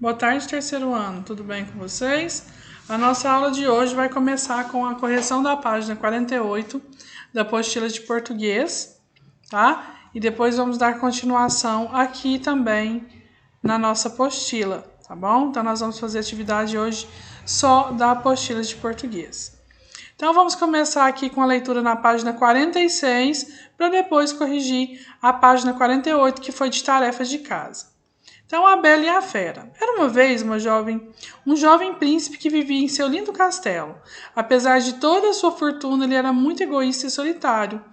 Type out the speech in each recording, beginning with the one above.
Boa tarde, terceiro ano. Tudo bem com vocês? A nossa aula de hoje vai começar com a correção da página 48 da apostila de português, tá? E depois vamos dar continuação aqui também na nossa apostila, tá bom? Então nós vamos fazer atividade hoje só da apostila de português. Então vamos começar aqui com a leitura na página 46 para depois corrigir a página 48, que foi de tarefas de casa. Então, a Bela e a Fera. Era uma vez um jovem príncipe que vivia em seu lindo castelo. Apesar de toda a sua fortuna, ele era muito egoísta e solitário.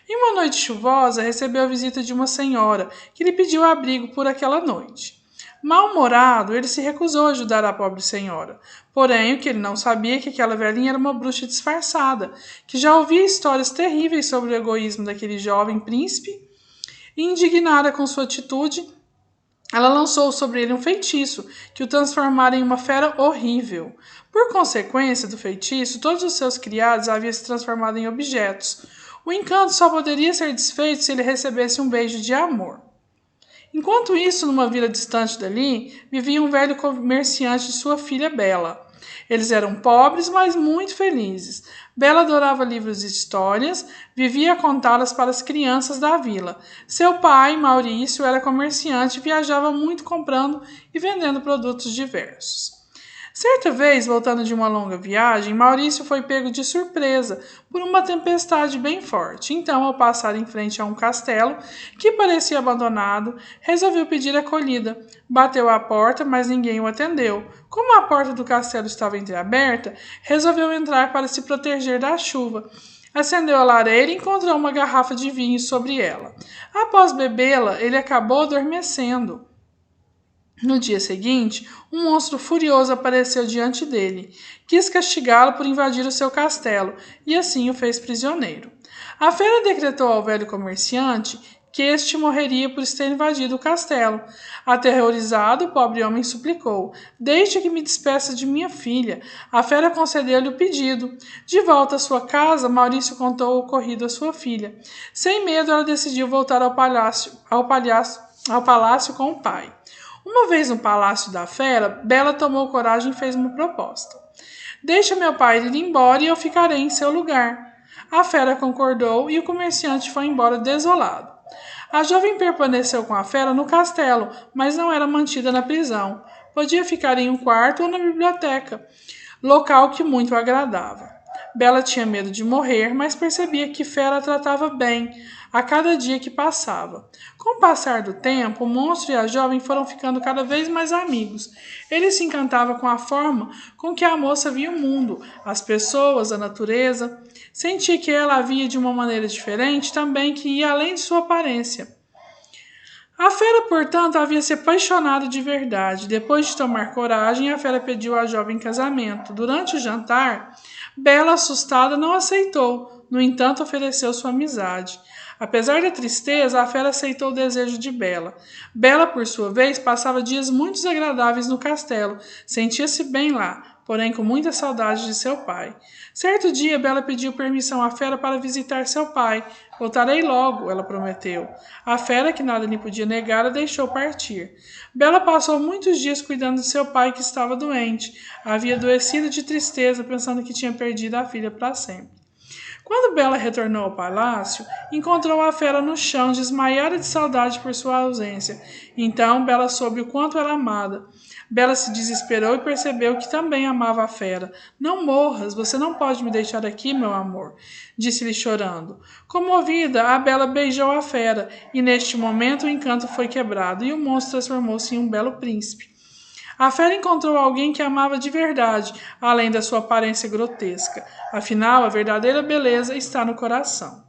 Em uma noite chuvosa, recebeu a visita de uma senhora que lhe pediu abrigo por aquela noite. Mal-humorado, ele se recusou a ajudar a pobre senhora. Porém, o que ele não sabia é que aquela velhinha era uma bruxa disfarçada, que já ouvia histórias terríveis sobre o egoísmo daquele jovem príncipe e, indignada com sua atitude, ela lançou sobre ele um feitiço que o transformara em uma fera horrível. Por consequência do feitiço, todos os seus criados haviam se transformado em objetos. O encanto só poderia ser desfeito se ele recebesse um beijo de amor. Enquanto isso, numa vila distante dali, vivia um velho comerciante de sua filha Bela. Eles eram pobres, mas muito felizes. Bela adorava livros de histórias, vivia a contá-las para as crianças da vila. Seu pai, Maurício, era comerciante e viajava muito comprando e vendendo produtos diversos. Certa vez, voltando de uma longa viagem, Maurício foi pego de surpresa por uma tempestade bem forte. Então, ao passar em frente a um castelo que parecia abandonado, resolveu pedir acolhida. Bateu à porta, mas ninguém o atendeu. Como a porta do castelo estava entreaberta, resolveu entrar para se proteger da chuva. Acendeu a lareira e encontrou uma garrafa de vinho sobre ela. Após bebê-la, ele acabou adormecendo. No dia seguinte, um monstro furioso apareceu diante dele. Quis castigá-lo por invadir o seu castelo e assim o fez prisioneiro. A fera decretou ao velho comerciante que este morreria por ter invadido o castelo. Aterrorizado, o pobre homem suplicou: "Deixe que me despeça de minha filha." A fera concedeu-lhe o pedido. De volta à sua casa, Maurício contou o ocorrido à sua filha. Sem medo, ela decidiu voltar ao palácio com o pai. Uma vez no palácio da fera, Bela tomou coragem e fez uma proposta. "Deixa meu pai ir embora e eu ficarei em seu lugar." A fera concordou e o comerciante foi embora desolado. A jovem permaneceu com a fera no castelo, mas não era mantida na prisão. Podia ficar em um quarto ou na biblioteca, local que muito agradava. Bela tinha medo de morrer, mas percebia que Fera a tratava bem a cada dia que passava. Com o passar do tempo, o monstro e a jovem foram ficando cada vez mais amigos. Ele se encantava com a forma com que a moça via o mundo, as pessoas, a natureza. Sentia que ela a via de uma maneira diferente, também que ia além de sua aparência. A fera, portanto, havia se apaixonado de verdade. Depois de tomar coragem, a fera pediu à jovem casamento. Durante o jantar, Bela, assustada, não aceitou. No entanto, ofereceu sua amizade. Apesar da tristeza, a fera aceitou o desejo de Bela. Bela, por sua vez, passava dias muito desagradáveis no castelo. Sentia-se bem lá, porém com muita saudade de seu pai. Certo dia, Bela pediu permissão à fera para visitar seu pai. "Voltarei logo," ela prometeu. A fera, que nada lhe podia negar, a deixou partir. Bela passou muitos dias cuidando de seu pai, que estava doente. Havia adoecido de tristeza, pensando que tinha perdido a filha para sempre. Quando Bela retornou ao palácio, encontrou a fera no chão, desmaiada de saudade por sua ausência. Então Bela soube o quanto era amada. Bela se desesperou e percebeu que também amava a fera. "Não morras, você não pode me deixar aqui, meu amor," disse-lhe chorando. Comovida, a Bela beijou a fera, e neste momento o encanto foi quebrado, e o monstro transformou-se em um belo príncipe. A fera encontrou alguém que amava de verdade, além da sua aparência grotesca. Afinal, a verdadeira beleza está no coração.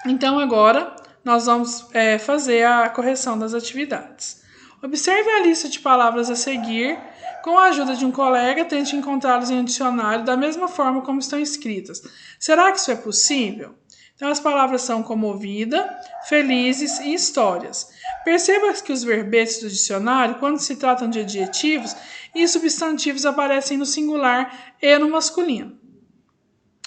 Então, agora, nós vamos fazer a correção das atividades. Observe a lista de palavras a seguir. Com a ajuda de um colega, tente encontrá-las em um dicionário da mesma forma como estão escritas. Será que isso é possível? Então, as palavras são comovida, felizes e histórias. Perceba que os verbetes do dicionário, quando se tratam de adjetivos e substantivos, aparecem no singular e no masculino.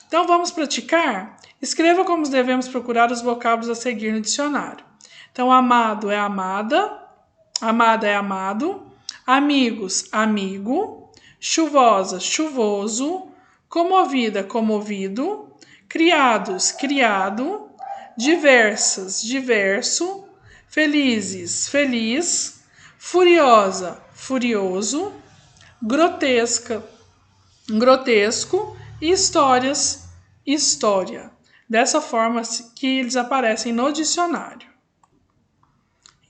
Então, vamos praticar? Escreva como devemos procurar os vocábulos a seguir no dicionário. Então, amado é amada, amada é amado, amigos, amigo, chuvosa, chuvoso, comovida, comovido, criados, criado, diversas, diverso, felizes, feliz, furiosa, furioso, grotesca, grotesco e histórias, história. Dessa forma que eles aparecem no dicionário.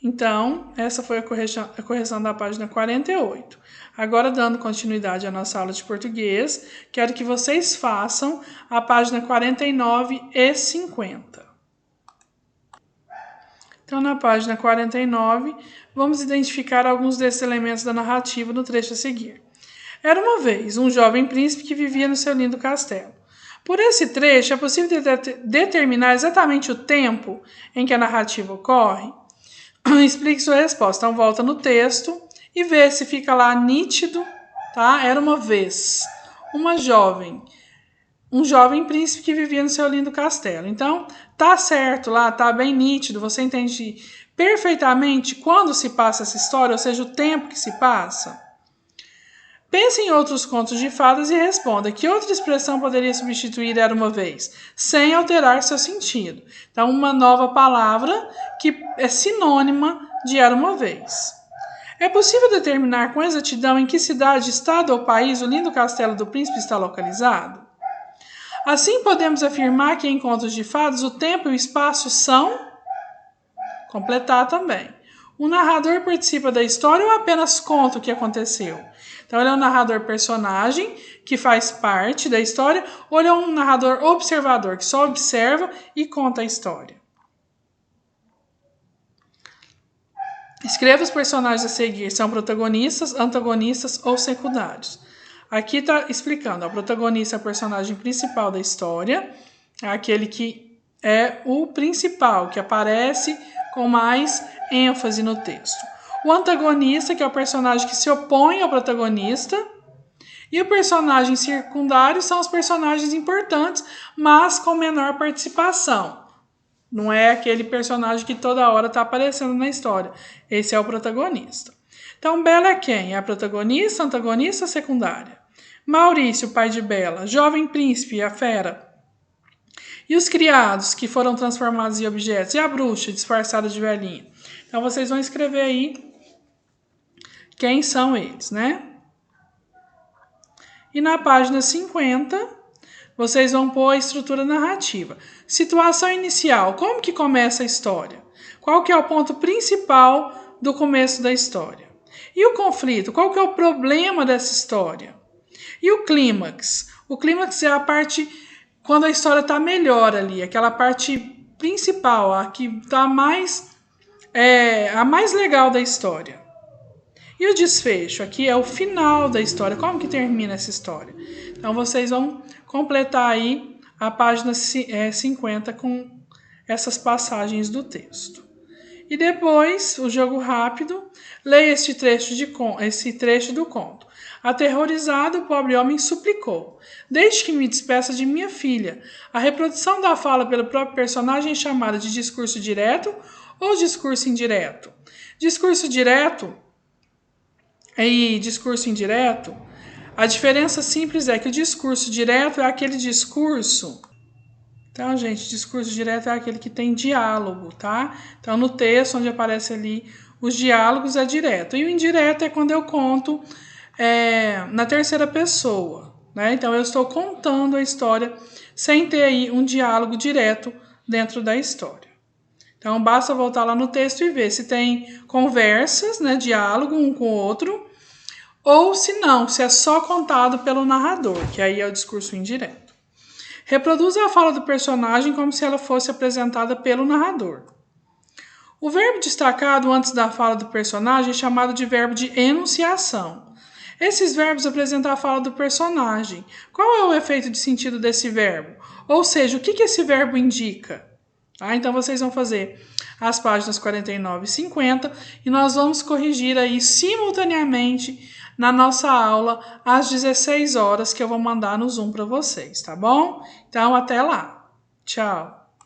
Então, essa foi a correção da página 48. Agora, dando continuidade à nossa aula de português, quero que vocês façam a página 49 e 50. Então, na página 49, vamos identificar alguns desses elementos da narrativa no trecho a seguir. Era uma vez um jovem príncipe que vivia no seu lindo castelo. Por esse trecho, é possível determinar exatamente o tempo em que a narrativa ocorre? Explique sua resposta. Então, volta no texto e vê se fica lá nítido, tá? Era uma vez um jovem príncipe que vivia no seu lindo castelo. Então, tá certo lá, tá bem nítido, você entende perfeitamente quando se passa essa história, ou seja, o tempo que se passa? Pense em outros contos de fadas e responda que outra expressão poderia substituir era uma vez, sem alterar seu sentido. Então, uma nova palavra que é sinônima de era uma vez. É possível determinar com exatidão em que cidade, estado ou país o lindo castelo do príncipe está localizado? Assim, podemos afirmar que em contos de fadas o tempo e o espaço são... Completar também. O narrador participa da história ou apenas conta o que aconteceu? Então, ele é um narrador personagem que faz parte da história ou ele é um narrador observador que só observa e conta a história? Escreva os personagens a seguir. São protagonistas, antagonistas ou secundários. Aqui está explicando. O protagonista é o personagem principal da história. É aquele que é o principal, que aparece com mais ênfase no texto. O antagonista, que é o personagem que se opõe ao protagonista. E o personagem secundário são os personagens importantes, mas com menor participação. Não é aquele personagem que toda hora está aparecendo na história. Esse é o protagonista. Então, Bela é quem? É a protagonista, antagonista ou secundária? Maurício, pai de Bela. Jovem príncipe, a fera. E os criados, que foram transformados em objetos? E a bruxa, disfarçada de velhinha? Então, vocês vão escrever aí quem são eles, né? E na página 50, vocês vão pôr a estrutura narrativa. Situação inicial, como que começa a história? Qual que é o ponto principal do começo da história? E o conflito, qual que é o problema dessa história? E o clímax? O clímax é a parte quando a história está melhor ali, aquela parte principal, a que está mais, a mais legal da história. E o desfecho? Aqui é o final da história. Como que termina essa história? Então, vocês vão completar aí a página 50 com essas passagens do texto. E depois, o jogo rápido, leia este trecho do conto. Aterrorizado, o pobre homem suplicou: deixe que me despeça de minha filha. A reprodução da fala pelo próprio personagem é chamada de discurso direto ou discurso indireto? Discurso direto e discurso indireto, a diferença simples é que o discurso direto é aquele discurso... Então, gente, discurso direto é aquele que tem diálogo, tá? Então, no texto, onde aparece ali os diálogos, é direto. E o indireto é quando eu conto na terceira pessoa, né? Então, eu estou contando a história sem ter aí um diálogo direto dentro da história. Então, basta voltar lá no texto e ver se tem conversas, né, diálogo um com o outro, ou se não, se é só contado pelo narrador, que aí é o discurso indireto. Reproduza a fala do personagem como se ela fosse apresentada pelo narrador. O verbo destacado antes da fala do personagem é chamado de verbo de enunciação. Esses verbos apresentam a fala do personagem. Qual é o efeito de sentido desse verbo? Ou seja, o que esse verbo indica? Então, vocês vão fazer as páginas 49 e 50 e nós vamos corrigir aí simultaneamente na nossa aula às 16 horas que eu vou mandar no Zoom para vocês, tá bom? Então, até lá. Tchau!